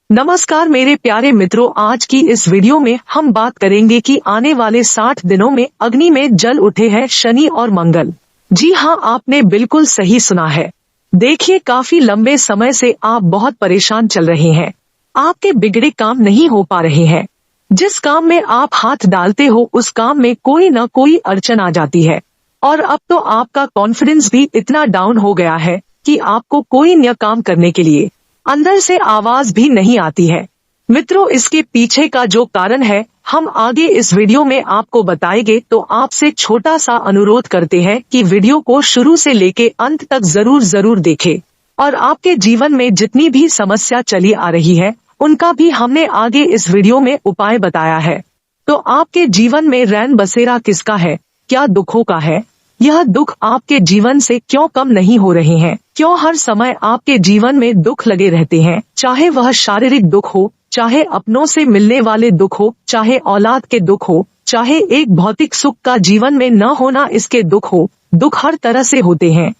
नमस्कार मेरे प्यारे मित्रों, आज की इस वीडियो में हम बात करेंगे कि आने वाले 60 दिनों में अग्नि में जल उठे हैं शनि और मंगल। जी हाँ, आपने बिल्कुल सही सुना है। देखिए, काफी लंबे समय से आप बहुत परेशान चल रहे हैं। आपके बिगड़े काम नहीं हो पा रहे हैं। जिस काम में आप हाथ डालते हो उस काम में कोई न कोई अड़चन आ जाती है। और अब तो आपका कॉन्फिडेंस भी इतना डाउन हो गया है कि आपको कोई नया काम करने के लिए अंदर से आवाज भी नहीं आती है। मित्रों, इसके पीछे का जो कारण है हम आगे इस वीडियो में आपको बताएंगे, तो आपसे छोटा सा अनुरोध करते हैं कि वीडियो को शुरू से लेके अंत तक जरूर देखें। और आपके जीवन में जितनी भी समस्या चली आ रही है उनका भी हमने आगे इस वीडियो में उपाय बताया है। तो आपके जीवन में रैन बसेरा किसका है, क्या दुखों का है? यह दुख आपके जीवन से क्यों कम नहीं हो रहे हैं? क्यों हर समय आपके जीवन में दुख लगे रहते हैं? चाहे वह शारीरिक दुख हो, चाहे अपनों से मिलने वाले दुख हो, चाहे औलाद के दुख हो, चाहे एक भौतिक सुख का जीवन में न होना इसके दुख हो। दुख हर तरह से होते हैं।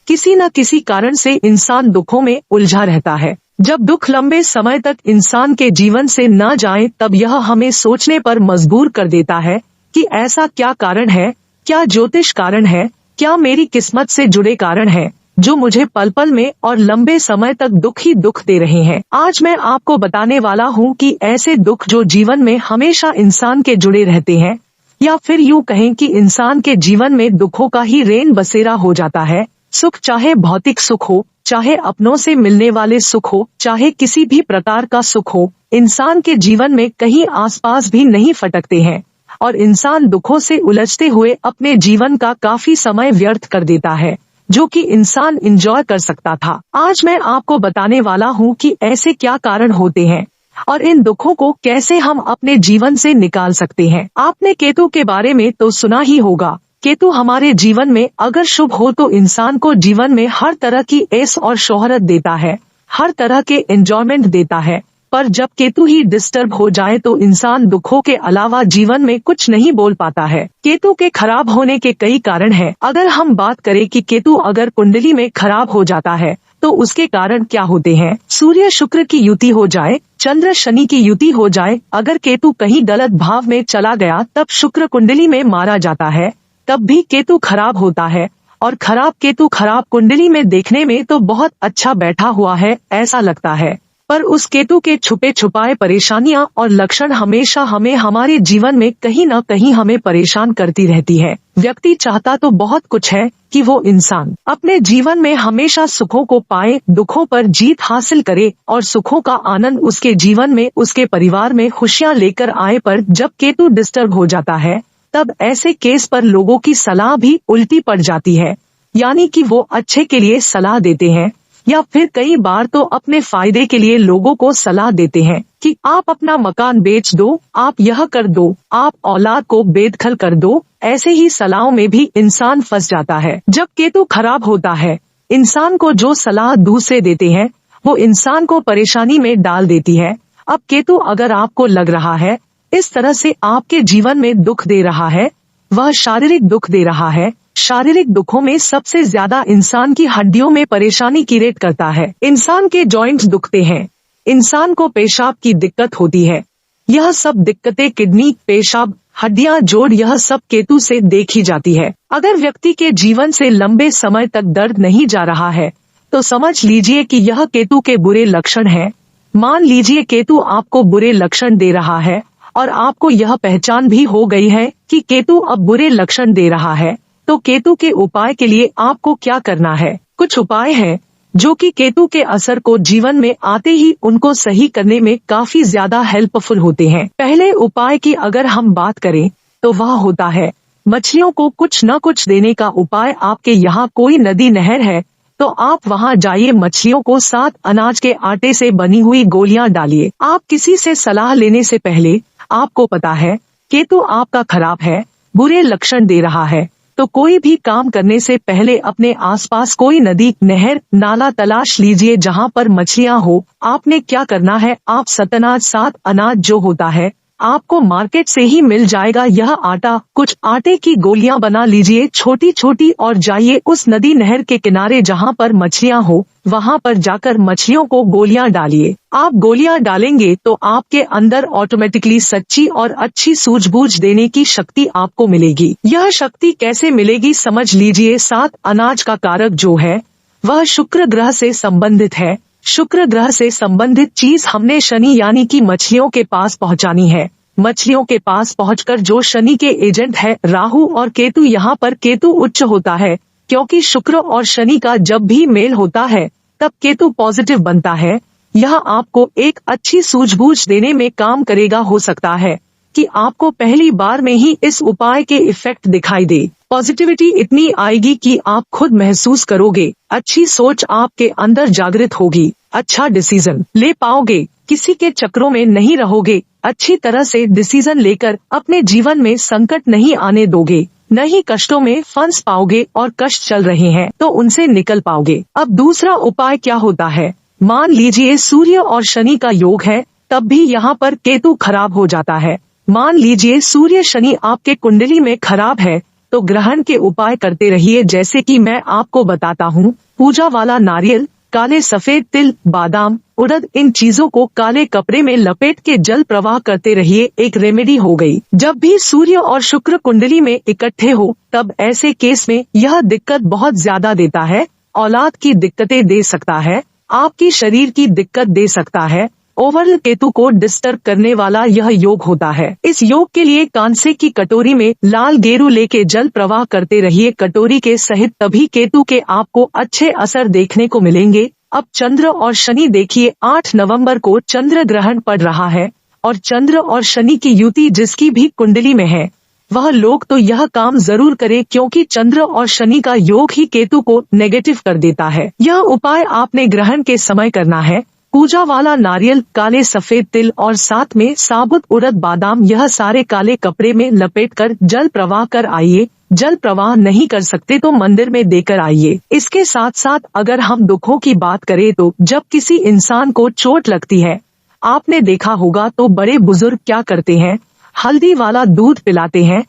किसी न किसी कारण से इंसान दुखों में उलझा रहता है। जब दुख लंबे समय तक इंसान के जीवन से न जाए तब यह हमें सोचने पर मजबूर कर देता है कि ऐसा क्या कारण है, क्या ज्योतिष कारण है, क्या मेरी किस्मत से जुड़े कारण हैं, जो मुझे पल पल में और लंबे समय तक दुख ही दुख दे रहे हैं। आज मैं आपको बताने वाला हूँ कि ऐसे दुख जो जीवन में हमेशा इंसान के जुड़े रहते हैं, या फिर यूँ कहें कि इंसान के जीवन में दुखों का ही रेन बसेरा हो जाता है। सुख, चाहे भौतिक सुख हो, चाहे अपनों से मिलने वाले सुख हो, चाहे किसी भी प्रकार का सुख हो, इंसान के जीवन में कहीं आसपास भी नहीं फटकते हैं और इंसान दुखों से उलझते हुए अपने जीवन का काफी समय व्यर्थ कर देता है, जो कि इंसान एंजॉय कर सकता था। आज मैं आपको बताने वाला हूँ कि ऐसे क्या कारण होते हैं और इन दुखों को कैसे हम अपने जीवन से निकाल सकते हैं। आपने केतु के बारे में तो सुना ही होगा। केतु हमारे जीवन में अगर शुभ हो तो इंसान को जीवन में हर तरह की ऐश और शोहरत देता है, हर तरह के एंजॉयमेंट देता है। पर जब केतु ही डिस्टर्ब हो जाए तो इंसान दुखों के अलावा जीवन में कुछ नहीं बोल पाता है। केतु के खराब होने के कई कारण हैं। अगर हम बात करें कि केतु अगर कुंडली में खराब हो जाता है तो उसके कारण क्या होते हैं? सूर्य शुक्र की युति हो जाए, चंद्र शनि की युति हो जाए, अगर केतु कहीं गलत भाव में चला गया तब शुक्र कुंडली में मारा जाता है, तब भी केतु खराब होता है। और खराब केतु खराब कुंडली में देखने में तो बहुत अच्छा बैठा हुआ है ऐसा लगता है, पर उस केतु के छुपे छुपाए परेशानियां और लक्षण हमेशा हमें हमारे जीवन में कहीं न कहीं हमें परेशान करती रहती है। व्यक्ति चाहता तो बहुत कुछ है कि वो इंसान अपने जीवन में हमेशा सुखों को पाए, दुखों पर जीत हासिल करे और सुखों का आनंद उसके जीवन में, उसके परिवार में खुशियां लेकर आए। पर जब केतु डिस्टर्ब हो जाता है तब ऐसे केस पर लोगों की सलाह भी उल्टी पड़ जाती है, यानी कि वो अच्छे के लिए सलाह देते हैं या फिर कई बार तो अपने फायदे के लिए लोगों को सलाह देते हैं कि आप अपना मकान बेच दो, आप यह कर दो, आप औलाद को बेदखल कर दो। ऐसे ही सलाहों में भी इंसान फंस जाता है। जब केतु खराब होता है, इंसान को जो सलाह दूसरे देते हैं वो इंसान को परेशानी में डाल देती है। अब केतु अगर आपको लग रहा है इस तरह से आपके जीवन में दुख दे रहा है, वह शारीरिक दुख दे रहा है। शारीरिक दुखों में सबसे ज्यादा इंसान की हड्डियों में परेशानी क्रिएट करता है। इंसान के जॉइंट्स दुखते हैं, इंसान को पेशाब की दिक्कत होती है। यह सब दिक्कतें किडनी, पेशाब, हड्डियां, जोड़, यह सब केतु से देखी जाती है। अगर व्यक्ति के जीवन से लंबे समय तक दर्द नहीं जा रहा है तो समझ लीजिए कि यह केतु के बुरे लक्षण हैं। मान लीजिए केतु आपको बुरे लक्षण दे रहा है और आपको यह पहचान भी हो गई है कि केतु अब बुरे लक्षण दे रहा है, तो केतु के उपाय के लिए आपको क्या करना है? कुछ उपाय हैं जो कि केतु के असर को जीवन में आते ही उनको सही करने में काफी ज्यादा हेल्पफुल होते हैं। पहले उपाय की अगर हम बात करें तो वह होता है मछलियों को कुछ न कुछ देने का उपाय। आपके यहाँ कोई नदी नहर है तो आप वहाँ जाइए, मछलियों को 7 अनाज के आटे से बनी हुई गोलियां डालिए। आप किसी से सलाह लेने से पहले, आपको पता है केतु आपका खराब है, बुरे लक्षण दे रहा है, तो कोई भी काम करने से पहले अपने आसपास कोई नदी, नहर, नाला तलाश लीजिए जहाँ पर मछलियाँ हो। आपने क्या करना है, आप 7 अनाज जो होता है आपको मार्केट से ही मिल जाएगा यह आटा। कुछ आटे की गोलियां बना लीजिए छोटी छोटी और जाइए उस नदी नहर के किनारे जहां पर मछलियां हो, वहां पर जाकर मछलियों को गोलियां डालिए। आप गोलियां डालेंगे तो आपके अंदर ऑटोमेटिकली सच्ची और अच्छी सूझबूझ देने की शक्ति आपको मिलेगी। यह शक्ति कैसे मिलेगी समझ लीजिए। 7 अनाज का कारक जो है वह शुक्र ग्रह से संबंधित है। शुक्र ग्रह से संबंधित चीज हमने शनि यानी कि मछलियों के पास पहुंचानी है। मछलियों के पास पहुंचकर जो शनि के एजेंट है राहु और केतु, यहाँ पर केतु उच्च होता है क्योंकि शुक्र और शनि का जब भी मेल होता है तब केतु पॉजिटिव बनता है। यह आपको एक अच्छी सूझबूझ देने में काम करेगा। हो सकता है कि आपको पहली बार में ही इस उपाय के इफेक्ट दिखाई दे। पॉजिटिविटी इतनी आएगी कि आप खुद महसूस करोगे। अच्छी सोच आपके अंदर जागृत होगी। अच्छा डिसीजन ले पाओगे। किसी के चक्रों में नहीं रहोगे। अच्छी तरह से डिसीजन लेकर अपने जीवन में संकट नहीं आने दोगे। न ही कष्टों में फंस पाओगे और कष्ट चल रहे हैं तो उनसे निकल पाओगे। अब दूसरा उपाय क्या होता है। मान लीजिए सूर्य और शनि का योग है, तब भी यहाँ पर केतु खराब हो जाता है। मान लीजिए सूर्य शनि आपके कुंडली में खराब है तो ग्रहण के उपाय करते रहिए जैसे कि मैं आपको बताता हूँ। पूजा वाला नारियल, काले सफेद तिल, बादाम, उड़द, इन चीजों को काले कपड़े में लपेट के जल प्रवाह करते रहिए। एक रेमेडी हो गई। जब भी सूर्य और शुक्र कुंडली में इकट्ठे हो तब ऐसे केस में यह दिक्कत बहुत ज्यादा देता है। औलाद की दिक्कतें दे सकता है, आपकी शरीर की दिक्कत दे सकता है। ओवरऑल केतु को डिस्टर्ब करने वाला यह योग होता है। इस योग के लिए कांसे की कटोरी में लाल गेरू लेके जल प्रवाह करते रहिए कटोरी के सहित, तभी केतु के आपको अच्छे असर देखने को मिलेंगे। अब चंद्र और शनि देखिए, 8 नवंबर को चंद्र ग्रहण पड़ रहा है और चंद्र और शनि की युति जिसकी भी कुंडली में है वह लोग तो यह काम जरूर करे क्योंकि चंद्र और शनि का योग ही केतु को नेगेटिव कर देता है। यह उपाय आपने ग्रहण के समय करना है। पूजा वाला नारियल, काले सफेद तिल और साथ में साबुत उड़द, बादाम, यह सारे काले कपड़े में लपेटकर जल प्रवाह कर आइए। जल प्रवाह नहीं कर सकते तो मंदिर में देकर आइए। इसके साथ साथ अगर हम दुखों की बात करें तो जब किसी इंसान को चोट लगती है, आपने देखा होगा तो बड़े बुजुर्ग क्या करते हैं, हल्दी वाला दूध पिलाते हैं।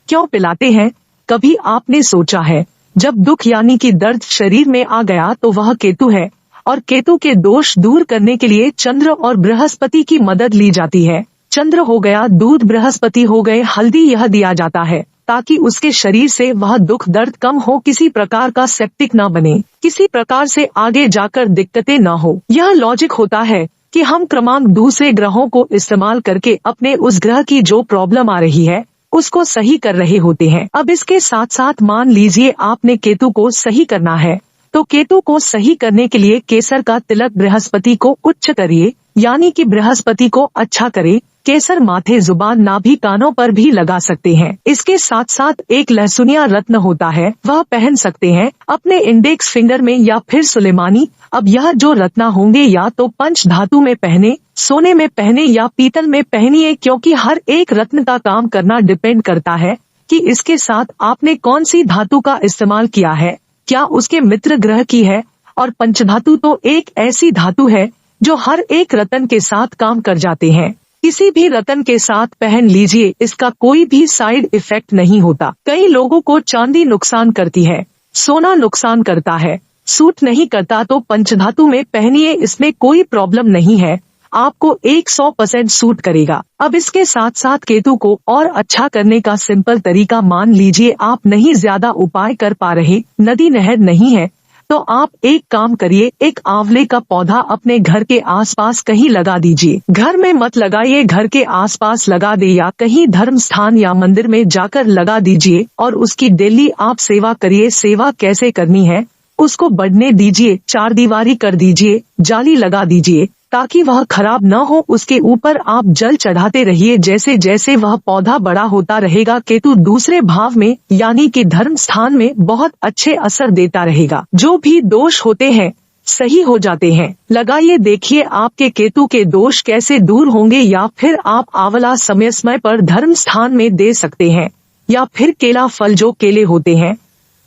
क्यों पिलाते हैं, कभी आपने सोचा है? जब दुख यानी कि दर्द शरीर में आ गया तो वह केतु है और केतु के दोष दूर करने के लिए चंद्र और बृहस्पति की मदद ली जाती है। चंद्र हो गया दूध, बृहस्पति हो गए हल्दी, यह दिया जाता है ताकि उसके शरीर से वह दुख दर्द कम हो, किसी प्रकार का सेप्टिक न बने, किसी प्रकार से आगे जाकर दिक्कतें न हो। यह लॉजिक होता है कि हम क्रमांक दूसरे ग्रहों को इस्तेमाल करके अपने उस ग्रह की जो प्रॉब्लम आ रही है उसको सही कर रहे होते हैं। अब इसके साथ साथ मान लीजिए आपने केतु को सही करना है तो केतु को सही करने के लिए केसर का तिलक बृहस्पति को उच्च करिए, यानी कि बृहस्पति को अच्छा करे। केसर माथे, जुबान, नाभि, कानों पर भी लगा सकते हैं। इसके साथ साथ एक लहसुनिया रत्न होता है वह पहन सकते हैं अपने इंडेक्स फिंगर में या फिर सुलेमानी। अब यह जो रत्न होंगे या तो पंच धातु में पहने, सोने में पहने या पीतल में पहनिए, क्योंकि हर एक रत्न का काम करना डिपेंड करता है कि इसके साथ आपने कौन सी धातु का इस्तेमाल किया है, क्या उसके मित्र ग्रह की है। और पंचधातु तो एक ऐसी धातु है जो हर एक रत्न के साथ काम कर जाते हैं। किसी भी रत्न के साथ पहन लीजिए, इसका कोई भी साइड इफेक्ट नहीं होता। कई लोगों को चांदी नुकसान करती है, सोना नुकसान करता है, सूट नहीं करता तो पंचधातु में पहनिए, इसमें कोई प्रॉब्लम नहीं है, आपको 100% सूट करेगा। अब इसके साथ साथ केतु को और अच्छा करने का सिंपल तरीका, मान लीजिए आप नहीं ज्यादा उपाय कर पा रहे, नदी नहर नहीं है, तो आप एक काम करिए, एक आंवले का पौधा अपने घर के आसपास कहीं लगा दीजिए। घर में मत लगाइए, घर के आसपास लगा दे या कहीं धर्म स्थान या मंदिर में जाकर लगा दीजिए और उसकी डेली आप सेवा करिए। सेवा कैसे करनी है, उसको बढ़ने दीजिए, 4 दीवारी कर दीजिए, जाली लगा दीजिए ताकि वह खराब न हो। उसके ऊपर आप जल चढ़ाते रहिए, जैसे जैसे वह पौधा बड़ा होता रहेगा केतु दूसरे भाव में यानी कि धर्म स्थान में बहुत अच्छे असर देता रहेगा। जो भी दोष होते हैं सही हो जाते हैं। लगाइए, देखिए आपके केतु के दोष कैसे दूर होंगे। या फिर आप आंवला समय समय पर धर्म स्थान में दे सकते हैं, या फिर केला फल जो केले होते हैं,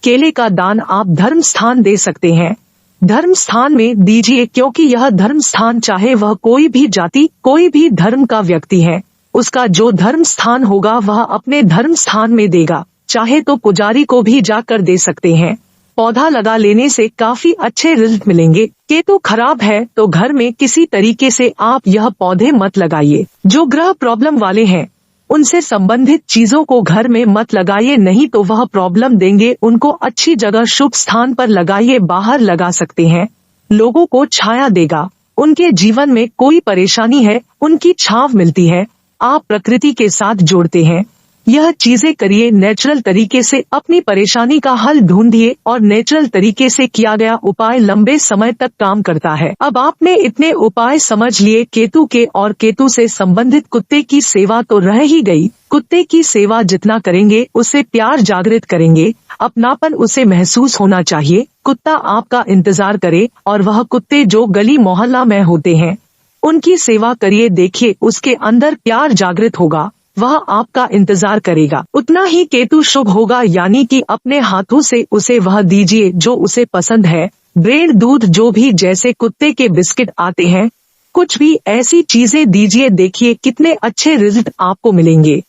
केले का दान आप धर्म स्थान दे सकते हैं। धर्म स्थान में दीजिए, क्योंकि यह धर्म स्थान चाहे वह कोई भी जाति कोई भी धर्म का व्यक्ति है, उसका जो धर्म स्थान होगा वह अपने धर्म स्थान में देगा। चाहे तो पुजारी को भी जाकर दे सकते हैं। पौधा लगा लेने से काफी अच्छे रिजल्ट मिलेंगे। केतु खराब है तो घर में किसी तरीके से आप यह पौधे मत लगाइए। जो ग्रह प्रॉब्लम वाले हैं उनसे संबंधित चीजों को घर में मत लगाइए, नहीं तो वह प्रॉब्लम देंगे। उनको अच्छी जगह शुभ स्थान पर लगाइए। बाहर लगा सकते हैं, लोगों को छाया देगा। उनके जीवन में कोई परेशानी है उनकी छांव मिलती है। आप प्रकृति के साथ जोड़ते हैं। यह चीजें करिए। नेचुरल तरीके से अपनी परेशानी का हल ढूंढिए और नेचुरल तरीके से किया गया उपाय लंबे समय तक काम करता है। अब आपने इतने उपाय समझ लिए केतु के, और केतु से संबंधित कुत्ते की सेवा तो रह ही गई। कुत्ते की सेवा जितना करेंगे उससे प्यार जागृत करेंगे, अपनापन उसे महसूस होना चाहिए। कुत्ता आपका इंतजार करे, और वह कुत्ते जो गली मोहल्ला में होते हैं उनकी सेवा करिए। देखिए उसके अंदर प्यार जागृत होगा, वह आपका इंतजार करेगा। उतना ही केतु शुभ होगा, यानी कि अपने हाथों से उसे वह दीजिए जो उसे पसंद है। ब्रेड, दूध, जो भी, जैसे कुत्ते के बिस्किट आते हैं, कुछ भी ऐसी चीजें दीजिए। देखिए कितने अच्छे रिजल्ट आपको मिलेंगे।